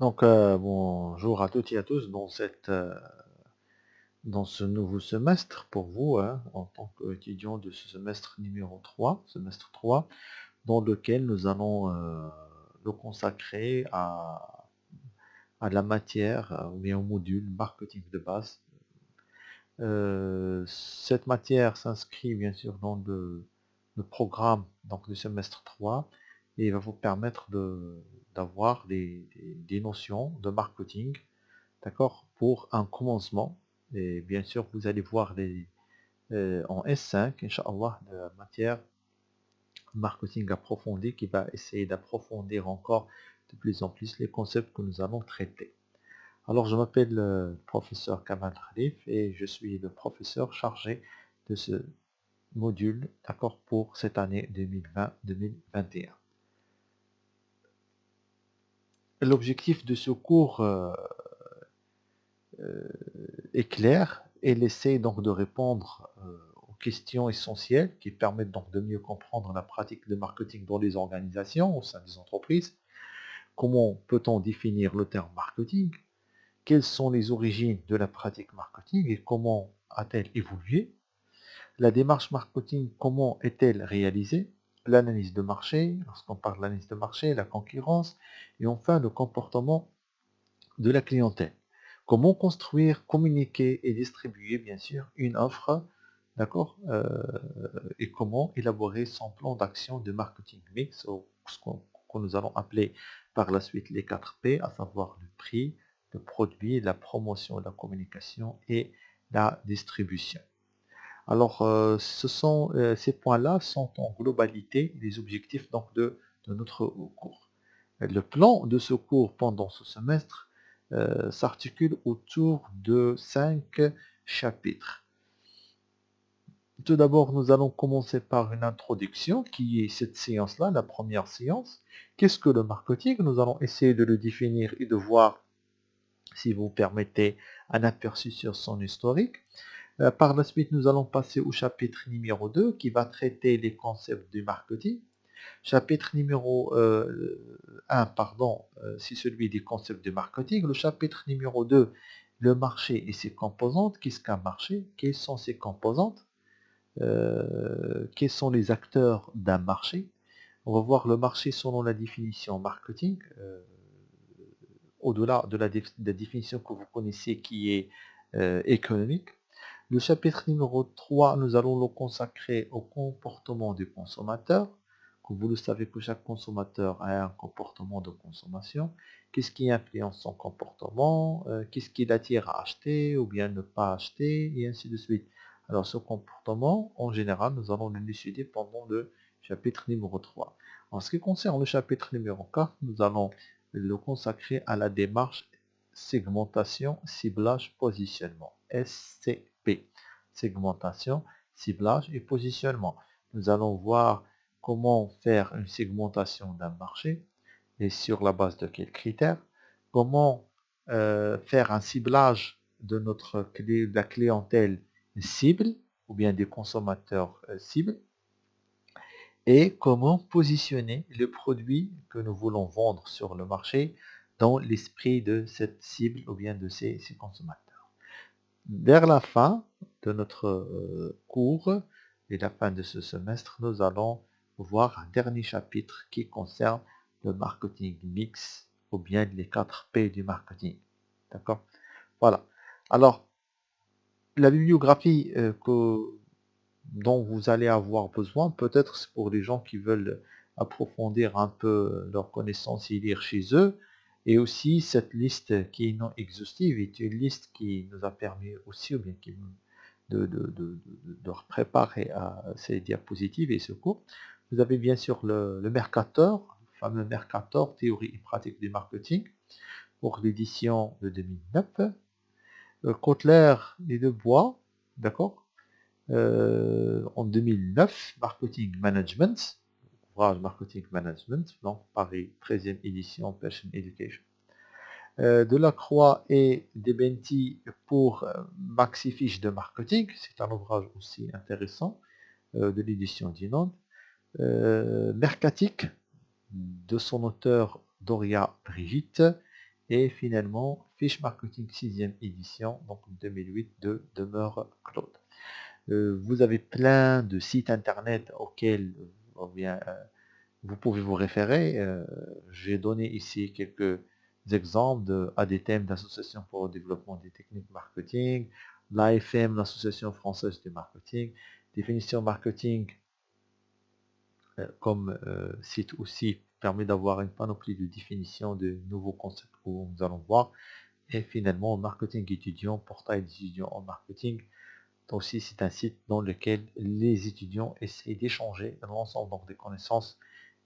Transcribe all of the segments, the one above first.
Donc, bonjour à toutes et à tous dans ce nouveau semestre pour vous, hein, en tant qu'étudiant de ce semestre numéro 3, semestre 3, dans lequel nous allons le consacrer à la matière ou bien au module marketing de base. Cette matière s'inscrit bien sûr dans le programme donc, du semestre 3 et va vous permettre d'avoir des notions de marketing, d'accord, pour un commencement. Et bien sûr, vous allez voir en S5, Inch'Allah, de la matière marketing approfondi qui va essayer d'approfondir encore de plus en plus les concepts que nous allons traiter. Alors, je m'appelle professeur Kamal Khalif et je suis le professeur chargé de ce module, d'accord, pour cette année 2020-2021. L'objectif de ce cours est clair et il essaie donc de répondre aux questions essentielles qui permettent donc de mieux comprendre la pratique de marketing dans les organisations, au sein des entreprises. Comment peut-on définir le terme marketing? Quelles sont les origines de la pratique marketing et comment a-t-elle évolué? La démarche marketing, comment est-elle réalisée? L'analyse de marché, lorsqu'on parle de l'analyse de marché, la concurrence, et enfin le comportement de la clientèle. Comment construire, communiquer et distribuer, bien sûr, une offre, d'accord, et comment élaborer son plan d'action de marketing mix, ou que nous allons appeler par la suite les 4 P, à savoir le prix, le produit, la promotion, la communication et la distribution. Alors, ces points-là sont en globalité les objectifs donc, de notre cours. Le plan de ce cours pendant ce semestre s'articule autour de 5 chapitres. Tout d'abord, nous allons commencer par une introduction qui est cette séance-là, la première séance. Qu'est-ce que le marketing? Nous allons essayer de le définir et de voir, si vous permettez, un aperçu sur son historique. Par la suite, nous allons passer au chapitre numéro 2 qui va traiter les concepts du marketing. Chapitre numéro 1, pardon, c'est celui des concepts de marketing. Le chapitre numéro 2, le marché et ses composantes. Qu'est-ce qu'un marché? Quelles sont ses composantes? Quels sont les acteurs d'un marché? On va voir le marché selon la définition marketing, au-delà de la définition que vous connaissez qui est économique. Le chapitre numéro 3, nous allons le consacrer au comportement du consommateur. Comme vous le savez que chaque consommateur a un comportement de consommation. Qu'est-ce qui influence son comportement? Qu'est-ce qui l'attire à acheter ou bien ne pas acheter? Et ainsi de suite. Alors ce comportement, en général, nous allons l'élucider pendant le chapitre numéro 3. En ce qui concerne le chapitre numéro 4, nous allons le consacrer à la démarche segmentation, ciblage, positionnement. SCP. Segmentation, ciblage et positionnement. Nous allons voir comment faire une segmentation d'un marché et sur la base de quels critères. Comment faire un ciblage de la clientèle cible ou bien des consommateurs cibles. Et comment positionner le produit que nous voulons vendre sur le marché dans l'esprit de cette cible ou bien de ces consommateurs. Vers la fin de notre cours et la fin de ce semestre, nous allons voir un dernier chapitre qui concerne le marketing mix ou bien les 4 P du marketing. D'accord? Voilà. Alors, la bibliographie dont vous allez avoir besoin, peut-être c'est pour les gens qui veulent approfondir un peu leurs connaissances et lire chez eux. Et aussi, cette liste qui est non exhaustive est une liste qui nous a permis aussi, ou bien de préparer à ces diapositives et ce cours. Vous avez bien sûr le Mercator, le fameux Mercator, théorie et pratique du marketing, pour l'édition de 2009. Kotler et Dubois, d'accord, en 2009, Marketing Management, ouvrage Marketing Management, donc Paris 13e édition, Passion Education. Delacroix et Debenti pour Maxi-Fiche de marketing, c'est un ouvrage aussi intéressant de l'édition Dinant. Mercatique, de son auteur Doria Brigitte, et finalement Fiche Marketing 6e édition, donc 2008 de Demeure Claude. Vous avez plein de sites internet auxquels vous pouvez vous référer. J'ai donné ici quelques exemples à des thèmes d'association pour le développement des techniques marketing, l'AFM, l'Association française du marketing, définition marketing comme site aussi permet d'avoir une panoplie de définitions de nouveaux concepts que nous allons voir. Et finalement, marketing étudiant, portail d'étudiants en marketing. Aussi, c'est un site dans lequel les étudiants essayent d'échanger l'ensemble des connaissances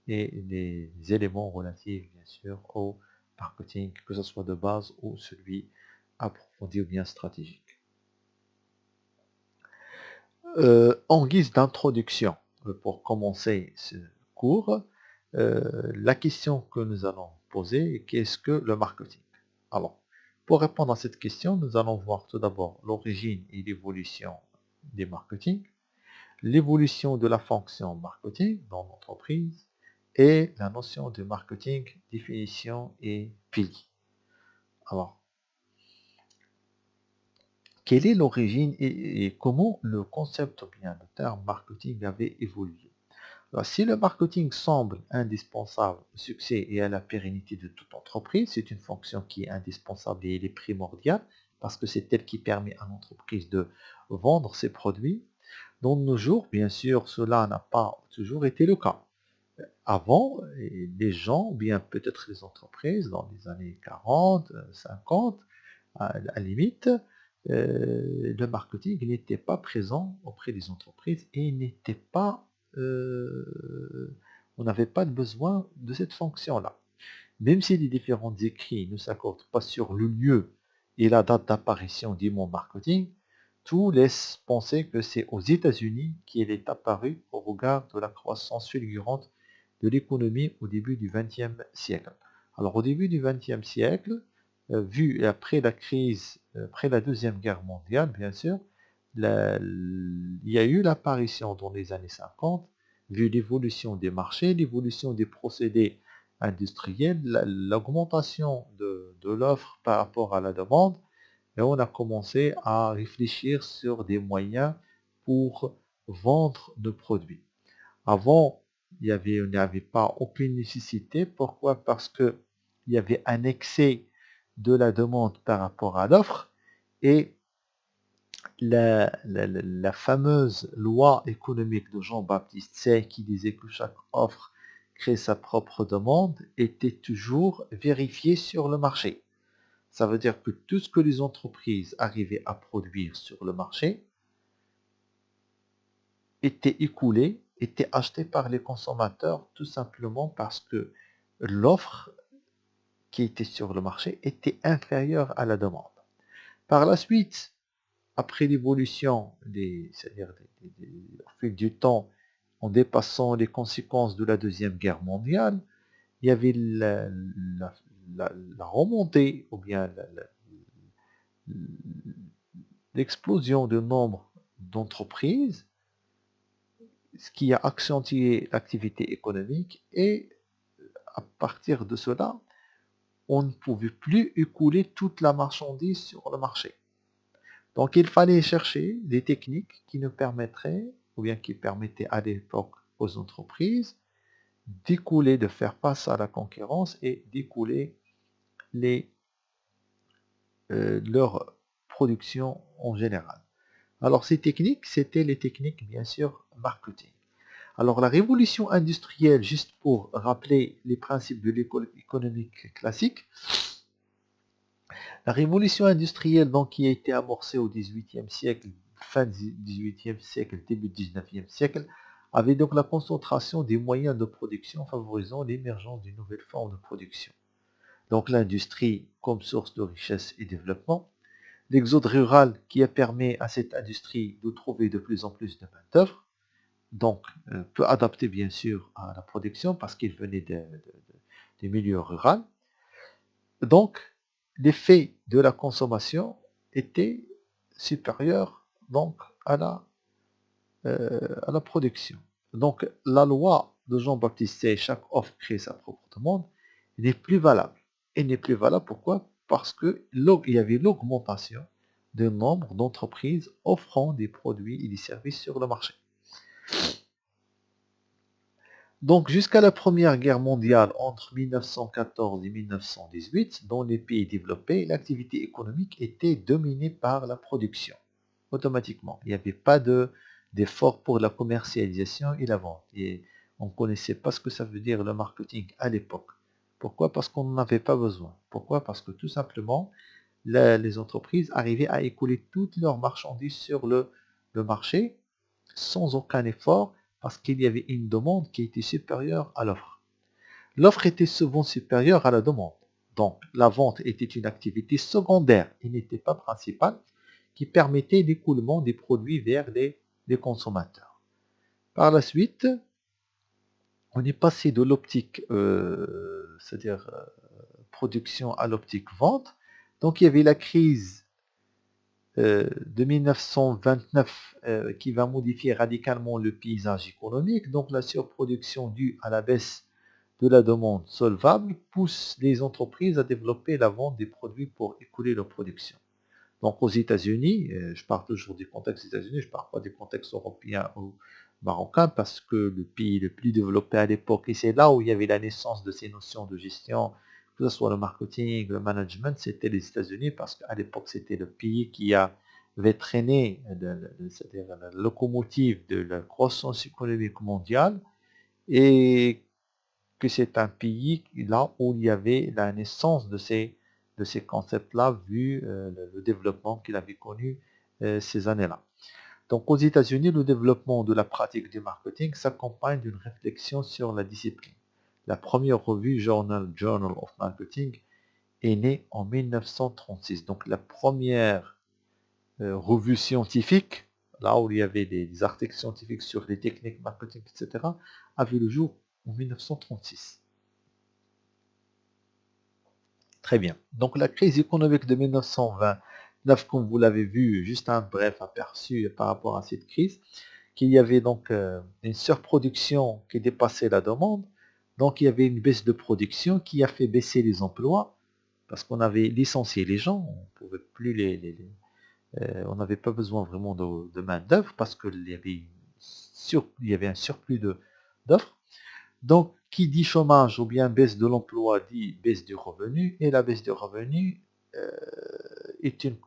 et des éléments relatifs, bien sûr, au marketing, que ce soit de base ou celui approfondi ou bien stratégique. En guise d'introduction, pour commencer ce cours, la question que nous allons poser est qu'est-ce que le marketing? Alors, pour répondre à cette question, nous allons voir tout d'abord l'origine et l'évolution des marketing, l'évolution de la fonction marketing dans l'entreprise et la notion de marketing, définition et piliers. Alors, quelle est l'origine et comment le concept ou bien le terme marketing avait évolué? Alors, si le marketing semble indispensable au succès et à la pérennité de toute entreprise, c'est une fonction qui est indispensable et elle est primordiale parce que c'est elle qui permet à l'entreprise de vendre ses produits. Dans nos jours, bien sûr, cela n'a pas toujours été le cas. Avant, les gens, ou bien peut-être les entreprises, dans les années 40, 50, à la limite, le marketing n'était pas présent auprès des entreprises et n'était pas, on n'avait pas besoin de cette fonction-là. Même si les différents écrits ne s'accordent pas sur le lieu et la date d'apparition du mot marketing, tout laisse penser que c'est aux États-Unis qu'il est apparu au regard de la croissance fulgurante de l'économie au début du XXe siècle. Alors au début du XXe siècle, vu après la crise, après la Deuxième Guerre mondiale, bien sûr, il y a eu l'apparition dans les années 50, vu l'évolution des marchés, l'évolution des procédés industriels, l'augmentation de l'offre par rapport à la demande, et on a commencé à réfléchir sur des moyens pour vendre nos produits. Avant, il n'y avait pas aucune nécessité. Pourquoi? Parce que il y avait un excès de la demande par rapport à l'offre et la fameuse loi économique de Jean-Baptiste Say qui disait que chaque offre crée sa propre demande était toujours vérifiée sur le marché. Ça veut dire que tout ce que les entreprises arrivaient à produire sur le marché était écoulé, était acheté par les consommateurs tout simplement parce que l'offre qui était sur le marché était inférieure à la demande. Par la suite, après l'évolution c'est-à-dire au fil du temps, en dépassant les conséquences de la Deuxième Guerre mondiale, il y avait la remontée ou bien l'explosion du nombre d'entreprises, ce qui a accentué l'activité économique et à partir de cela, on ne pouvait plus écouler toute la marchandise sur le marché. Donc il fallait chercher des techniques qui nous permettraient, ou bien qui permettaient à l'époque aux entreprises, d'écouler, de faire face à la concurrence et d'écouler leur production en général. Alors ces techniques, c'était les techniques bien sûr marketing. Alors la révolution industrielle, juste pour rappeler les principes de l'école économique classique, la révolution industrielle donc, qui a été amorcée au XVIIIe siècle, fin du XVIIIe siècle, début du XIXe siècle, avait donc la concentration des moyens de production favorisant l'émergence d'une nouvelle forme de production. Donc l'industrie comme source de richesse et développement, l'exode rural qui a permis à cette industrie de trouver de plus en plus de main-d'œuvre, donc peu adapté bien sûr à la production parce qu'il venait des milieux ruraux. Donc l'effet de la consommation était supérieur donc à la production. Donc la loi de Jean-Baptiste Say, chaque offre crée sa propre demande, n'est plus valable. et n'est plus valable. Pourquoi? Parce que il y avait l'augmentation du nombre d'entreprises offrant des produits et des services sur le marché. Donc jusqu'à la Première Guerre mondiale, entre 1914 et 1918, dans les pays développés, l'activité économique était dominée par la production, automatiquement. Il n'y avait pas d'effort pour la commercialisation et la vente. Et on ne connaissait pas ce que ça veut dire le marketing à l'époque. Pourquoi? Parce qu'on n'en avait pas besoin. Pourquoi? Parce que tout simplement, les entreprises arrivaient à écouler toutes leurs marchandises sur le marché sans aucun effort parce qu'il y avait une demande qui était supérieure à l'offre. L'offre était souvent supérieure à la demande. Donc, la vente était une activité secondaire et n'était pas principale qui permettait l'écoulement des produits vers les consommateurs. Par la suite, on est passé de l'optique, c'est-à-dire production à l'optique vente. Donc, il y avait la crise de 1929 qui va modifier radicalement le paysage économique. Donc la surproduction due à la baisse de la demande solvable pousse les entreprises à développer la vente des produits pour écouler leur production. Donc aux États-Unis, je parle toujours du contexte États-Unis, je ne parle pas du contexte européen ou marocain parce que le pays le plus développé à l'époque, et c'est là où il y avait la naissance de ces notions de gestion, que ce soit le marketing, le management, c'était les États-Unis parce qu'à l'époque c'était le pays qui avait traîné, c'est-à-dire la locomotive de la croissance économique mondiale et que c'est un pays là où il y avait la naissance de ces concepts-là, vu le développement qu'il avait connu ces années-là. Donc aux États-Unis, le développement de la pratique du marketing s'accompagne d'une réflexion sur la discipline. La première revue Journal of Marketing est née en 1936. Donc la première revue scientifique, là où il y avait des articles scientifiques sur les techniques marketing, etc., a vu le jour en 1936. Très bien. Donc la crise économique de 1929, comme vous l'avez vu, juste un bref aperçu par rapport à cette crise, qu'il y avait donc une surproduction qui dépassait la demande. Donc il y avait une baisse de production qui a fait baisser les emplois parce qu'on avait licencié les gens, on pouvait plus on n'avait pas besoin vraiment de main d'œuvre parce qu'il y avait il y avait un surplus d'offres. Donc, qui dit chômage ou bien baisse de l'emploi dit baisse du revenu, et la baisse du revenu euh, est une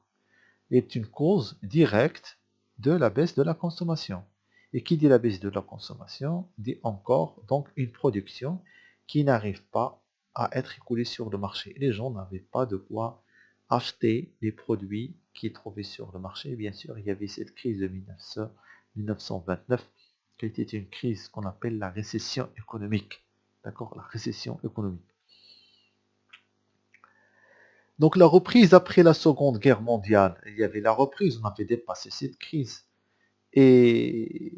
cause directe de la baisse de la consommation. Et qui dit la baisse de la consommation dit encore donc une production qui n'arrive pas à être écoulée sur le marché. Les gens n'avaient pas de quoi acheter les produits qui trouvaient sur le marché. Et bien sûr, il y avait cette crise de 1929 qui était une crise qu'on appelle la récession économique. D'accord? La récession économique. Donc la reprise après la Seconde Guerre mondiale, il y avait la reprise, on avait dépassé cette crise. Et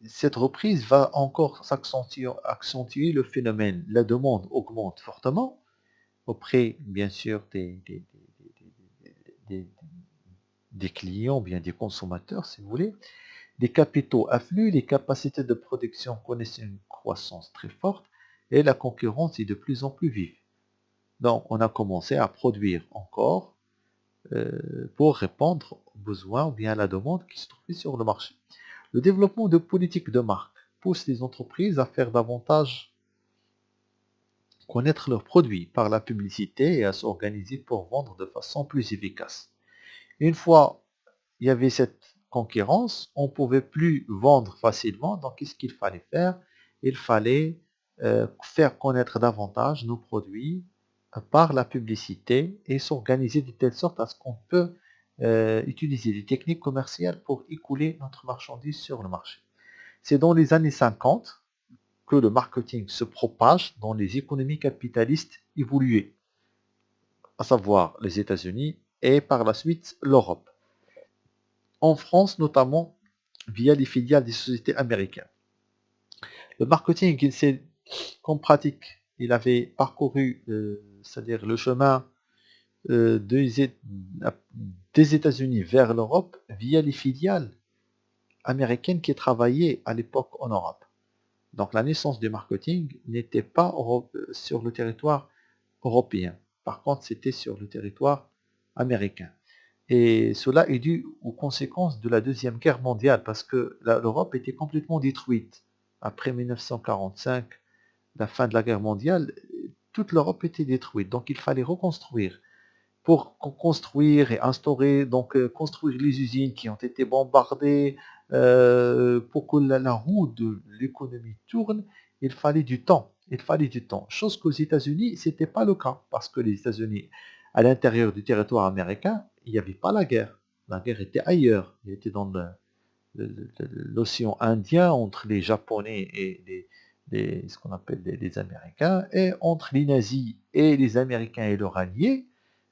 cette reprise va encore accentuer le phénomène. La demande augmente fortement auprès, bien sûr, des- des clients, bien des consommateurs, si vous voulez. Les capitaux affluent, les capacités de production connaissent une croissance très forte et la concurrence est de plus en plus vive. Donc, on a commencé à produire encore pour répondre aux besoins ou bien à la demande qui se trouvait sur le marché. Le développement de politiques de marque pousse les entreprises à faire davantage connaître leurs produits par la publicité et à s'organiser pour vendre de façon plus efficace. Une fois il y avait cette concurrence, on ne pouvait plus vendre facilement, donc qu'est-ce qu'il fallait faire? Il fallait faire connaître davantage nos produits par la publicité et s'organiser de telle sorte à ce qu'on peut utiliser des techniques commerciales pour écouler notre marchandise sur le marché. C'est dans les années 50 que le marketing se propage dans les économies capitalistes évoluées, à savoir les États-Unis et par la suite l'Europe. En France notamment via les filiales des sociétés américaines. Le marketing, comme pratique, il avait parcouru, c'est-à-dire le chemin des États-Unis vers l'Europe via les filiales américaines qui travaillaient à l'époque en Europe. Donc la naissance du marketing n'était pas sur le territoire européen. Par contre, c'était sur le territoire américain. Et cela est dû aux conséquences de la Deuxième Guerre mondiale, parce que l'Europe était complètement détruite. Après 1945, la fin de la guerre mondiale, toute l'Europe était détruite. Donc il fallait reconstruire. Pour construire et instaurer, donc construire les usines qui ont été bombardées, pour que la roue de l'économie tourne, il fallait du temps. Il fallait du temps. Chose qu'aux États-Unis, ce n'était pas le cas, parce que les États-Unis, à l'intérieur du territoire américain, il n'y avait pas la guerre. La guerre était ailleurs. Elle était dans l'océan Indien, entre les Japonais et ce qu'on appelle les Américains, et entre les nazis et les Américains et leurs alliés,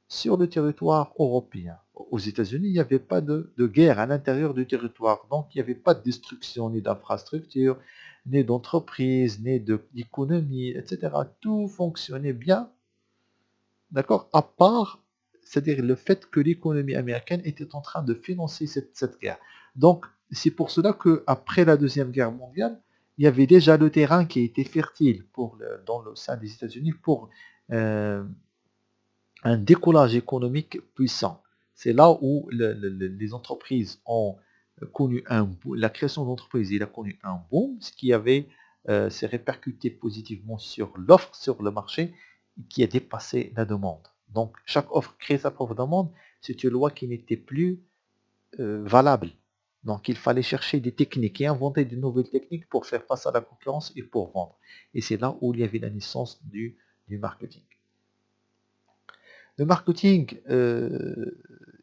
sur le territoire européen. Aux États-Unis, il n'y avait pas de guerre à l'intérieur du territoire, donc il n'y avait pas de destruction ni d'infrastructures, ni d'entreprises, ni d'économie, etc. Tout fonctionnait bien, d'accord, à part, c'est-à-dire le fait que l'économie américaine était en train de financer cette guerre. Donc, c'est pour cela qu'après la Deuxième Guerre mondiale, il y avait déjà le terrain qui était fertile dans le sein des États-Unis pour euh, un décollage économique puissant. C'est là où les entreprises ont connu la création d'entreprises, il a connu un boom, ce qui avait s'est répercuté positivement sur l'offre sur le marché qui a dépassé la demande. Donc chaque offre crée sa propre demande, c'est une loi qui n'était plus valable. Donc il fallait chercher des techniques et inventer de nouvelles techniques pour faire face à la concurrence et pour vendre. Et c'est là où il y avait la naissance du marketing. Le marketing,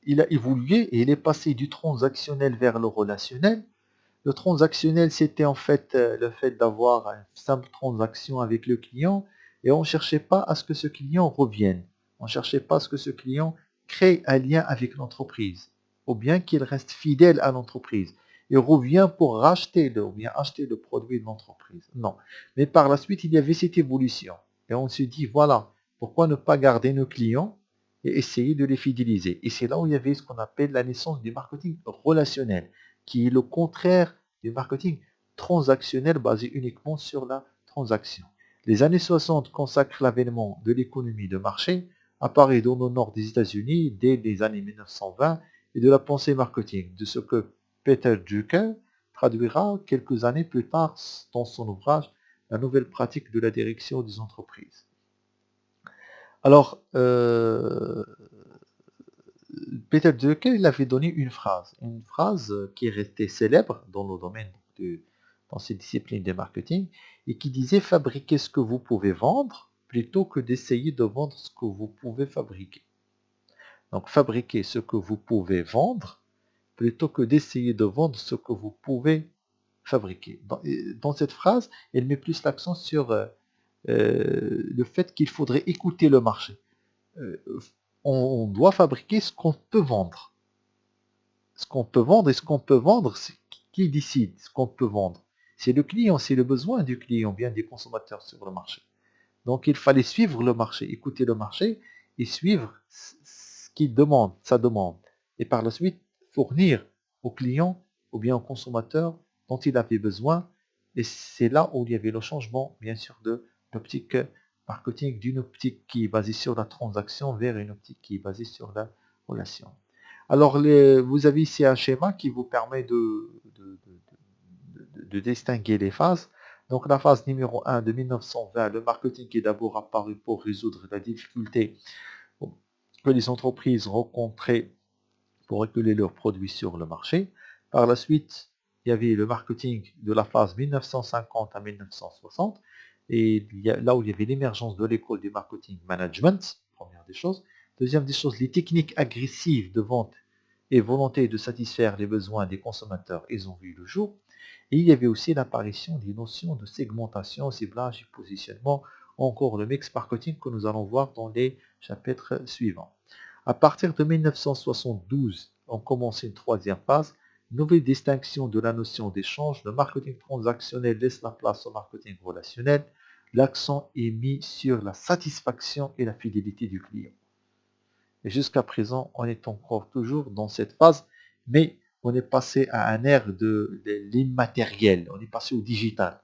il a évolué et il est passé du transactionnel vers le relationnel. Le transactionnel, c'était en fait le fait d'avoir une simple transaction avec le client et on ne cherchait pas à ce que ce client revienne. On ne cherchait pas à ce que ce client crée un lien avec l'entreprise ou bien qu'il reste fidèle à l'entreprise. Il revient pour racheter ou bien acheter le produit de l'entreprise. Non. Mais par la suite, il y avait cette évolution. Et on se dit, voilà, pourquoi ne pas garder nos clients et essayer de les fidéliser. Et c'est là où il y avait ce qu'on appelle la naissance du marketing relationnel, qui est le contraire du marketing transactionnel basé uniquement sur la transaction. Les années 60 consacrent l'avènement de l'économie de marché, apparaît dans le nord des États-Unis dès les années 1920, et de la pensée marketing, de ce que Peter Drucker traduira quelques années plus tard dans son ouvrage La nouvelle pratique de la direction des entreprises. Alors, Peter Drucker, il avait donné une phrase qui est restée célèbre dans le domaine dans ces disciplines de marketing, et qui disait fabriquez ce que vous pouvez vendre plutôt que d'essayer de vendre ce que vous pouvez fabriquer. Donc, fabriquez ce que vous pouvez vendre plutôt que d'essayer de vendre ce que vous pouvez fabriquer. Dans cette phrase, elle met plus l'accent sur le fait qu'il faudrait écouter le marché. Euh, on doit fabriquer ce qu'on peut vendre. Ce qu'on peut vendre et ce qu'on peut vendre, c'est qui décide ce qu'on peut vendre. C'est le client, c'est le besoin du client, bien des consommateurs sur le marché. Donc il fallait suivre le marché, écouter le marché et suivre ce qu'il demande, sa demande. Et par la suite, fournir au client ou bien au consommateur dont il avait besoin. Et c'est là où il y avait le changement, bien sûr, de l'optique marketing, d'une optique qui est basée sur la transaction vers une optique qui est basée sur la relation. Alors, vous avez ici un schéma qui vous permet de distinguer les phases. Donc la phase numéro 1 de 1920, le marketing est d'abord apparu pour résoudre la difficulté que les entreprises rencontraient pour réguler leurs produits sur le marché. Par la suite, il y avait le marketing de la phase 1950 à 1960, et là où il y avait l'émergence de l'école du marketing management, première des choses. Deuxième des choses, les techniques agressives de vente et volonté de satisfaire les besoins des consommateurs, ils ont vu le jour. Et il y avait aussi l'apparition des notions de segmentation, ciblage et positionnement, encore le mix marketing que nous allons voir dans les chapitres suivants. À partir de 1972, on commence une troisième phase, nouvelle distinction de la notion d'échange. Le marketing transactionnel laisse la place au marketing relationnel. L'accent est mis sur la satisfaction et la fidélité du client. Et jusqu'à présent, on est encore toujours dans cette phase, mais on est passé à un ère de l'immatériel, on est passé au digital.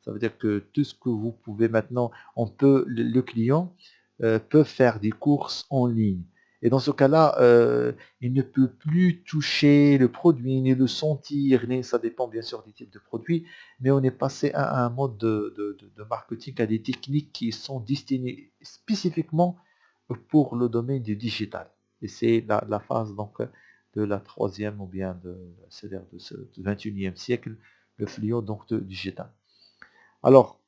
Ça veut dire que tout ce que vous pouvez maintenant, le client, peut faire des courses en ligne. Et dans ce cas-là, il ne peut plus toucher le produit, ni le sentir, ni, ça dépend bien sûr des types de produits, mais on est passé à un mode de marketing, à des techniques qui sont destinées spécifiquement pour le domaine du digital. Et c'est la phase donc de la troisième ou bien c'est-à-dire de ce 21e siècle, le fléau donc de digital. Alors,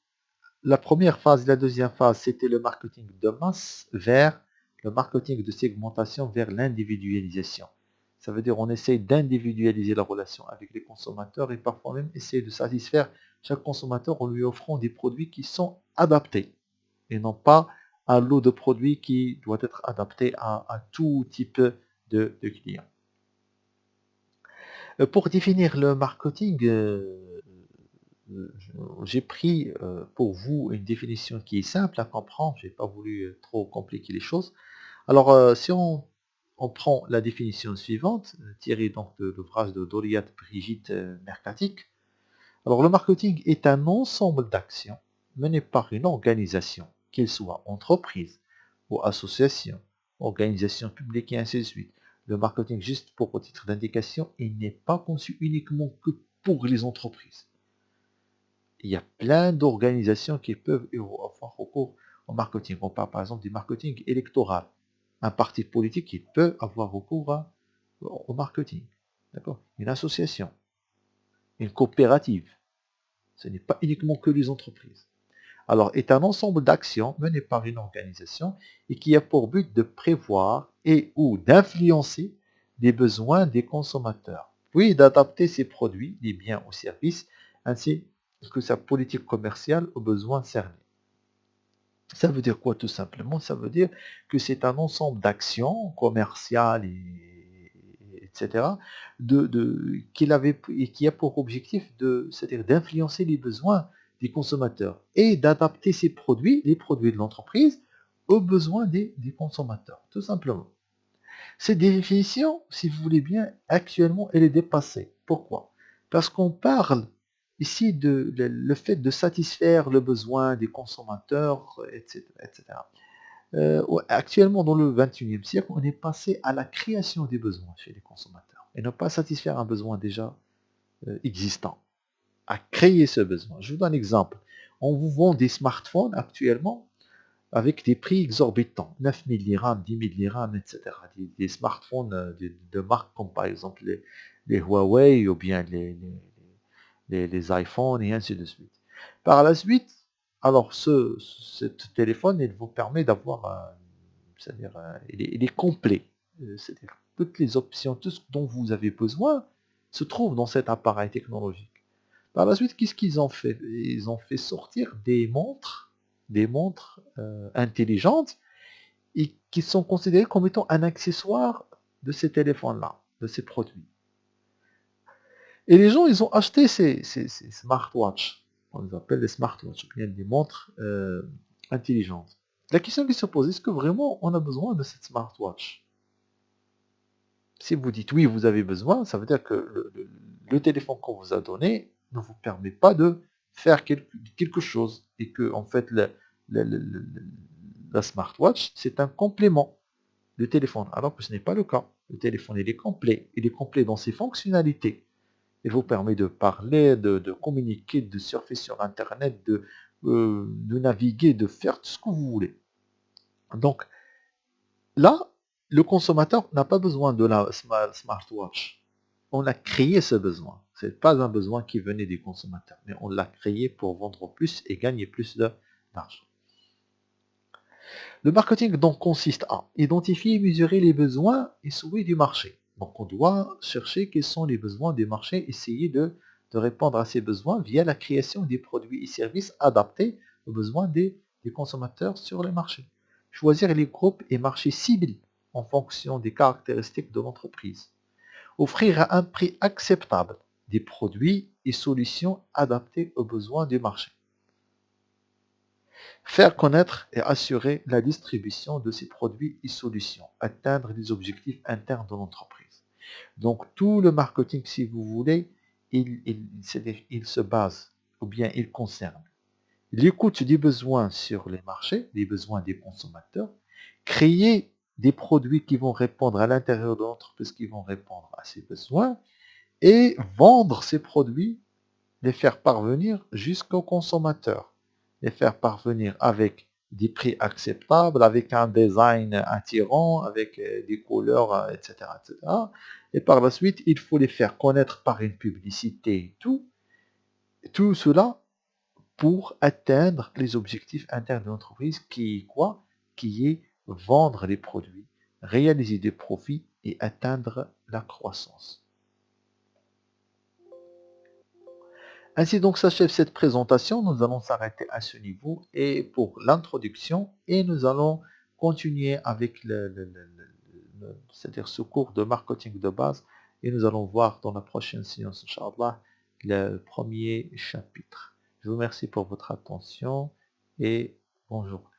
la première phase et la deuxième phase, c'était le marketing de masse vers le marketing de segmentation vers l'individualisation. Ça veut dire on essaye d'individualiser la relation avec les consommateurs et parfois même essayer de satisfaire chaque consommateur en lui offrant des produits qui sont adaptés et non pas un lot de produits qui doit être adapté à tout type de clients. Pour définir le marketing, j'ai pris pour vous une définition qui est simple à comprendre, je n'ai pas voulu trop compliquer les choses. Alors, si on prend la définition suivante, tirée donc de l'ouvrage de Doriat Brigitte Mercatic, alors le marketing est un ensemble d'actions menées par une organisation, qu'elle soit entreprise ou association, organisation publique et ainsi de suite. Le marketing, juste pour titre d'indication, il n'est pas conçu uniquement que pour les entreprises. Il y a plein d'organisations qui peuvent avoir recours au marketing. On parle par exemple du marketing électoral. Un parti politique, il peut avoir recours au marketing. D'accord? Une association, une coopérative. Ce n'est pas uniquement que les entreprises. Alors, est un ensemble d'actions menées par une organisation et qui a pour but de prévoir et ou d'influencer les besoins des consommateurs, puis d'adapter ses produits, les biens ou services, ainsi que sa politique commerciale aux besoins cernés. Ça veut dire quoi tout simplement? Ça veut dire que c'est un ensemble d'actions commerciales etc. Qu'il avait et qui a pour objectif c'est-à-dire d'influencer les besoins des consommateurs et d'adapter ces produits, les produits de l'entreprise, aux besoins des consommateurs, tout simplement. Cette définition, si vous voulez bien, actuellement, elle est dépassée. Pourquoi? Parce qu'on parle ici de le fait de satisfaire le besoin des consommateurs, etc. etc. Actuellement, dans le 21e siècle, on est passé à la création des besoins chez les consommateurs et ne pas satisfaire un besoin déjà existant, à créer ce besoin. Je vous donne un exemple. On vous vend des smartphones actuellement avec des prix exorbitants, 9 000 dirhams, 10 000 dirhams, etc. Des smartphones de marques comme par exemple les Huawei ou bien les iPhones et ainsi de suite. Par la suite, alors ce téléphone, il vous permet d'avoir, c'est-à-dire, il est complet. C'est-à-dire toutes les options, tout ce dont vous avez besoin se trouve dans cet appareil technologique. Par la suite, qu'est-ce qu'ils ont fait? Ils ont fait sortir des montres intelligentes et qui sont considérées comme étant un accessoire de ces téléphones-là, de ces produits. Et les gens, ils ont acheté ces smartwatches. On les appelle les smartwatches, ou bien des montres intelligentes. La question qui se pose, est-ce que vraiment on a besoin de cette smartwatch? Si vous dites oui, vous avez besoin, ça veut dire que le téléphone qu'on vous a donné ne vous permet pas de faire quelque chose. Et que, en fait, la smartwatch, c'est un complément du téléphone. Alors que ce n'est pas le cas. Le téléphone, il est complet. Il est complet dans ses fonctionnalités. Il vous permet de parler, de communiquer, de surfer sur Internet, de naviguer, de faire tout ce que vous voulez. Donc, là, le consommateur n'a pas besoin de la smartwatch. On a créé ce besoin. Ce n'est pas un besoin qui venait des consommateurs, mais on l'a créé pour vendre plus et gagner plus d'argent. Le marketing donc consiste à identifier et mesurer les besoins et souhaits du marché. Donc on doit chercher quels sont les besoins du marché, essayer de répondre à ces besoins via la création des produits et services adaptés aux besoins des consommateurs sur le marché. Choisir les groupes et marchés cibles en fonction des caractéristiques de l'entreprise. Offrir à un prix acceptable des produits et solutions adaptés aux besoins du marché. Faire connaître et assurer la distribution de ces produits et solutions. Atteindre les objectifs internes de l'entreprise. Donc tout le marketing, si vous voulez, il se base ou bien il concerne l'écoute des besoins sur les marchés, les besoins des consommateurs, créer des produits qui vont répondre à l'intérieur de l'entreprise, qui vont répondre à ces besoins, et vendre ces produits, les faire parvenir jusqu'aux consommateurs, les faire parvenir avec des prix acceptables, avec un design attirant, avec des couleurs, etc., etc. Et par la suite, il faut les faire connaître par une publicité et tout cela pour atteindre les objectifs internes de l'entreprise qui est quoi? Qui est vendre les produits, réaliser des profits et atteindre la croissance. Ainsi donc s'achève cette présentation, nous allons s'arrêter à ce niveau et pour l'introduction et nous allons continuer avec c'est-à-dire ce cours de marketing de base et nous allons voir dans la prochaine séance, Inch'Allah, le premier chapitre. Je vous remercie pour votre attention et bonjour.